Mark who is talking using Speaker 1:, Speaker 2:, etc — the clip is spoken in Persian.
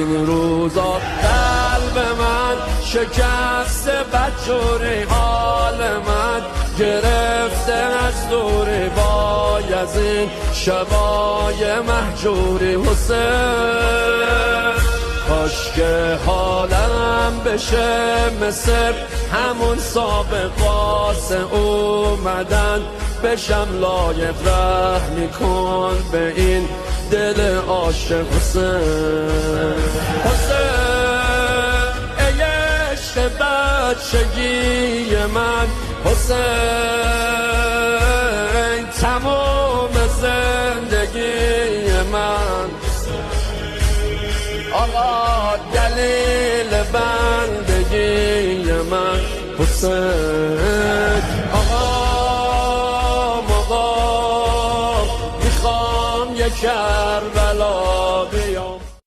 Speaker 1: این روزا قلب من شکسته، بدجوری حال من گرفته از دوری، وای از این شبای مهجوری حسین. کاش که حالم بشه مثل همون سابقات اومدن، بشم لایق رحمی کن به این دل عاشق حسین. حسین ای عشق بچگی من، حسین تمام زندگی من، آقا دلیل بندگی من حسین.